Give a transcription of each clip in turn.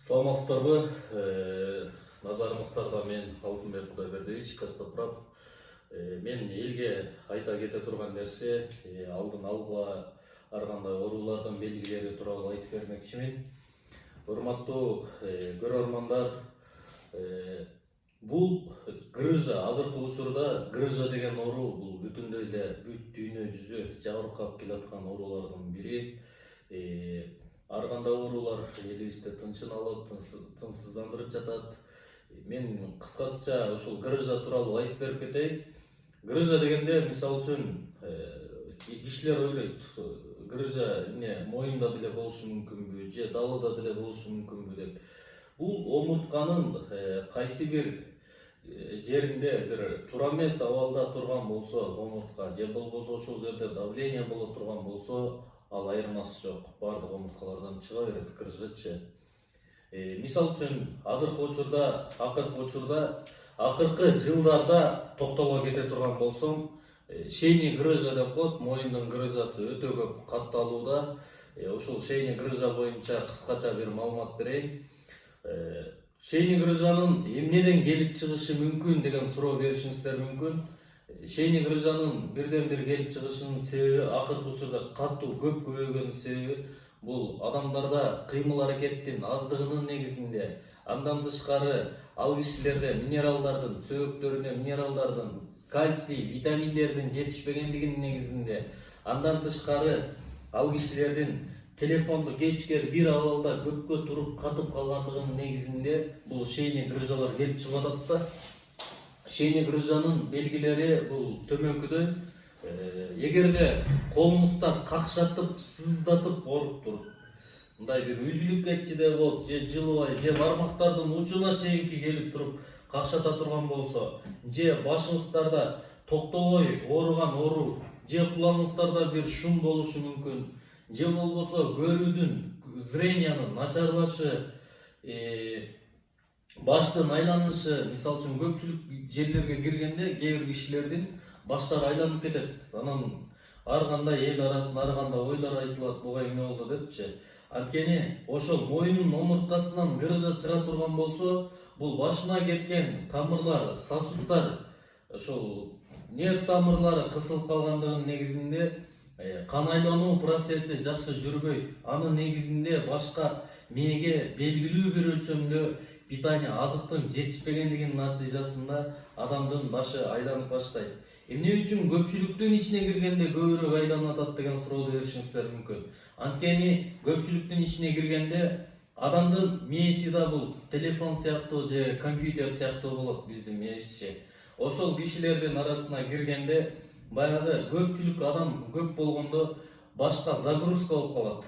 Саламатсыздарбы? Назарыңыздарда мен Алтынбек Кудайбердиевич Костоправ. Мен элге айта кете турган нерсе, алдын алгыла ар кандай оорулардын белгилери тууралуу айтып бермекчимин. Урматтуу көрөрмандар, бул грыжа, азыркы учурда грыжа деген оору бул бүтүндөй эле бүт дүйнө жүзү жабыркап келаткан оорулардын бири. Ар кандай оорулар элибизде тынчын алып, тынчсыздандырып жатат. Мен кыскача ушул грыжа тууралуу айтып берип кетейин. Грыжа дегенде, мисалы үчүн, кишилер ойлойт, грыжа моюнда деле болушу мүмкүнбү, же далыда деле болушу мүмкүнбү деп. Бул омуртканын кайсы бир жеринде бир туура эмес абалда турган болсо омуртка, же болбосо ошол жерде давление боло турган болсо, ал айырмасы жок. Бардык омурткалардан чыга берет грыжачы. Мисалы үчүн, акыркы жылдарда токтоло кете турган болсом, шейни грыжа деп коет, моюндун грыжасы өтө көп катталууда. Ушул шейни грыжа боюнча кыскача бир маалымат берейин. Шейни грыжанын эмнеден келип чыгышы мүмкүн деген суроо беришиңиздер мүмкүн. Шейни грыжанын бирден бир келип чыгышынын себеби, акыркы учурда катуу көп көбөйгөнүн себеби бул адамдарда кыймыл аракеттин аздыгынын негизинде. Андан тышкары ал кишилерде минералдардын, сөөгүктөрүнө минералдардын, кальций, витаминдердин жетишпегендигинин негизинде. Андан тышкары ал кишилердин телефонду кечкер бир абалда көпкө туруп катып калгандыгынын негизинде бул шейни грыжалар келип чыгып атат да. Шейни грыжанын белгилери бул төмөнкүдөй. Эгерде колуңуздар какшатып, сыздатып ооруп туруп, мындай бир үзүлүп кетчиде болуп, же жылыбай, же бармактардын учуна чейинки келип туруп какшата турган болсо, же башыңыздарда токтобой ооруган оору, же кулагыңыздарда бир шум болушу мүмкүн, же болбосо көрүүдүн, зрениянын начарлашы, баштын айланышы, мисалы үчүн көпчүлүк жерлерге киргенде кээ бир кишилердин баштары айланып кетет. Анан ар кандай эл арасында ар кандай ойлор айтылат, буга эмне болду депчи. Анткени ошол моюнун омурткасынан грыжа чыга турган болсо, бул башына кеткен тамырлар, сосудтар, ошол нерв тамырлары кысылып калгандыгынын негизинде кан айлануу процесси жакшы жүрбөйт. Анын негизинде башка мээге белгилүү бир өлчөмдө питание, азыктын жетишпегендигинин натыйжасында адамдын башы айланып баштайт. Эмне үчүн көпчүлүктүн ичине киргенде көбүрөөк айланып атат деген суроо беришиңиздер мүмкүн. Анткени көпчүлүктүн ичине киргенде адамдын мээси да бул телефон сыяктуу же компьютер сыяктуу болот биздин мээбизче. Ошол кишилердин арасына киргенде баягы көпчүлүк адам көп болгондо башка загрузка болуп калат.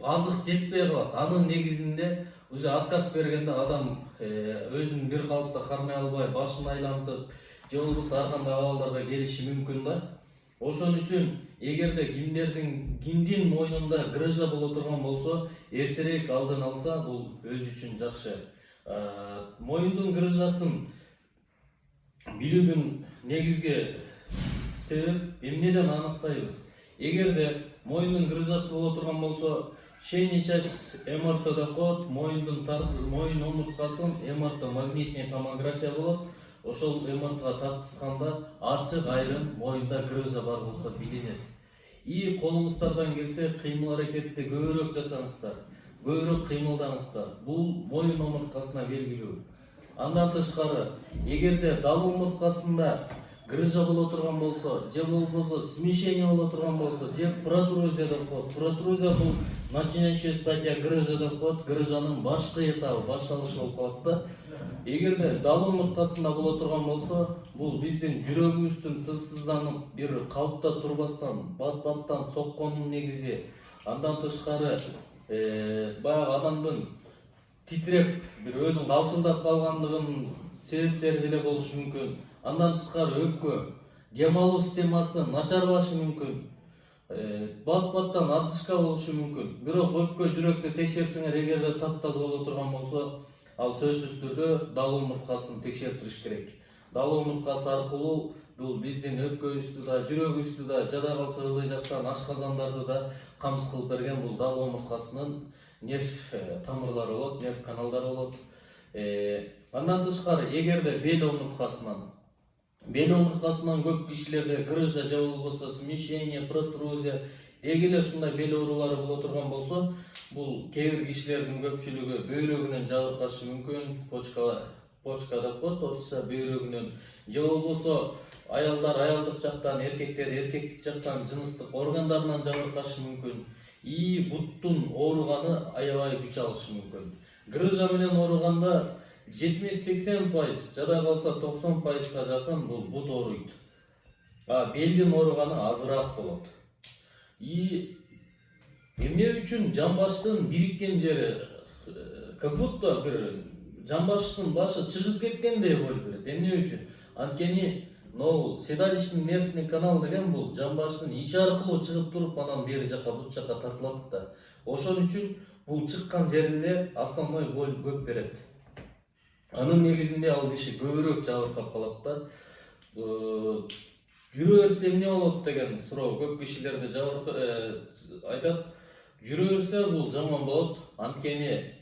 Азык жетпей калат. Анын негизинде уже отказ бергенде адам өзүн бир калыпта кармай албай, башын айлантып, же болбосо ар кандай абалдарга келиши мүмкүн да. Ошон үчүн эгерде кимдин мойнунда грыжа боло турган болсо, эртерээк алдын алса, бул өзү үчүн жакшы. Моюндун грыжасын билүүнүн негизги себеп эмнеден аныктайбыз? Эгерде моюндун грыжасы боло турган болсо, шейный часть МРТ деп коет, моюн омурткасын МРТ, магнитный томография болот. Ошол МРТга тарткызганда ачык айрым моюнда грыжа бар болсо билинет. Колуңуздардан келсе, кыймыл аракетти көбүрөөк жасаңыздар, көбүрөөк кыймылдаңыздар. Бул моюн омурткасына белгилүү. Андан тышкары, эгерде дал омурткасында грыжа боло турган болсо, же болбосо смещение боло турган болсо, же протрузия деп коет. Протрузия бул начинающая стадия грыжа деп коет. Грыжанын башкы этабы, башталышы болуп калат да. Эгерде дал омурткасында боло турган болсо, бул биздин жүрөгүбүздүн тынчсызданып, бир калыпта турбастан, бат-баттан сокконунун негизи. Андан тышкары, баягы адамдын титиреп, бир өзүн калчылдап калгандыгынын себептери деле болушу мүмкүн. Андан тышкары өпкө, дем алуу системасы начарлашы мүмкүн. Бат-баттан атышка болушу мүмкүн. Бирок өпкө, жүрөктү текшерсеңер, эгерде таптаза боло турган болсо, ал сөзсүз түрдө дал омурткасын текшертириш керек. Дал омурткасы аркылуу бул биздин өпкөбүздү да, жүрөгүбүздү да, жада калса ылдый жактан ашказандарды да камсыз кылып берген бул дал омурткасынын нерв тамырлары болот, нерв каналдары болот. Андан тышкары эгерде бел омурткасынан көп кишилерде грыжа же болбосо смещение, протрузия деги эле ушундай бел оорулары боло турган болсо, бул кээ бир кишилердин көпчүлүгү бөйрөгүнөн жабыркашы мүмкүн, почка деп коет, орусча бөйрөгүнөн, же болбосо аялдар аялдык жактан, эркектер эркектик жактан жыныстык органдарынан жабыркашы мүмкүн. И буттун ооруганы аябай күч алышы мүмкүн. Грыжа менен ооруганда 70-80%, жада калса 90%га жакын бул бут ооруйт. Белдин ооруганы азыраак болот. И эмне үчүн жамбаштын бириккен жери как будто бир жамбаштын башы чыгып кеткендей болуп берет. Эмне үчүн? Анткени седалищный нервный канал деген бул жамбаштын ичи аркылуу чыгып туруп, анан бери жака бут жака тартылат да. Ошон үчүн бул чыккан жеринде основной боль көп берет. Анын негизинде ал киши көбүрөөк жабыркап калат да. Жүрө берсе эмне болот деген суроо көп кишилерде айтат. Жүрө берсе бул жаман болот. Анткени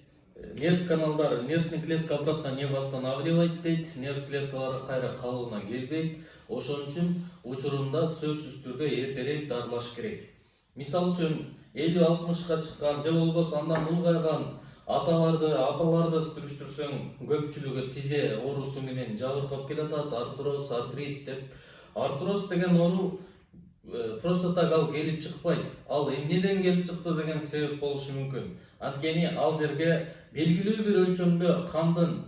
нерв каналдары, нервный клетка обратно не восстанавливает дейт, нерв клеткалары кайра калыбына келбейт. Ошон үчүн учурунда сөзсүз түрдө эртерээк дарылаш керек. Мисалы үчүн 50-60га чыккан же болбосо андан улгайган аталарды, апаларды сүрүштүрсөң көпчүлүгү тизе оорусу менен жабыркап келатат, артроз, артрит деп. Артроз деген оору просто так ал келип чыкпайт. Ал эмнеден келип чыкты деген себеп болушу мүмкүн. Анткени ал жерге белгилүү бир өлчөмдө кандын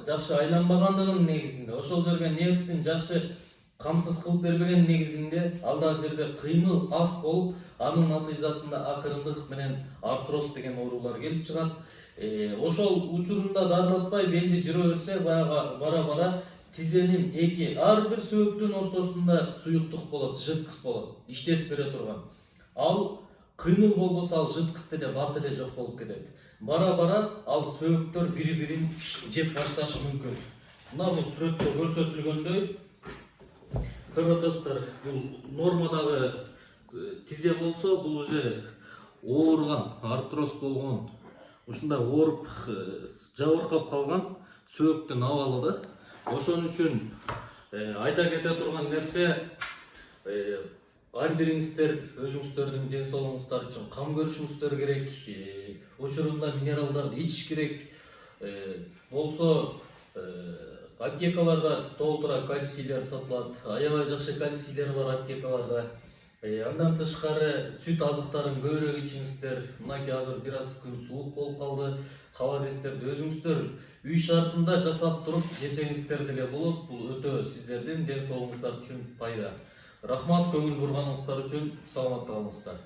жакшы айланбагандыгынын негизинде, ошол жерге нервтин жакшы камсыз кылып бербеген негизинде ал жерде кыймыл аз болуп, анын натыйжасында акырындык менен артроз деген оорулар келип чыгат. Ошол учурунда дарылатпай белди жүрө берсе, бара тизенин ар бир сөөктүн ортосунда суюктук болот, жыткыс болот, иштетип бере турган. Ал кыймыл болбосо ал жыткыс деле бат эле жок болуп кетет. Бара ал сөөктөр бири-бирин жеп башташы мүмкүн. Мына бул сүрөттө көрсөтүлгөндөй, көрөтөсүздөр, бул нормадагы тизе болсо, бул уже ооруган, артроз болгон, ушундай ооруп жабыркап калган сөөктүн абалы да. Ошон үчүн айта кете турган нерсе, ар бириңиздер өзүңүздөрдүн ден соолугуңуздар үчүн кам көрүшүңүздөр керек, учурунда минералдарды ичиш керек. Болсо аптекаларда толтура кальцийлер сатылат, аябай жакшы кальцийлер бар аптекаларда. Андан тышкары сүт азыктарын көбүрөөк ичиңиздер. Мынакей азыр бир аз күн суук болуп калды. Холодестерди өзүңүздөр үй шартында жасап туруп жесеңиздер деле болот. Бул өтө сиздердин ден соолугуңуздар үчүн пайда. Рахмат көңүл бурганыңыздар үчүн. Саламатта калыңыздар.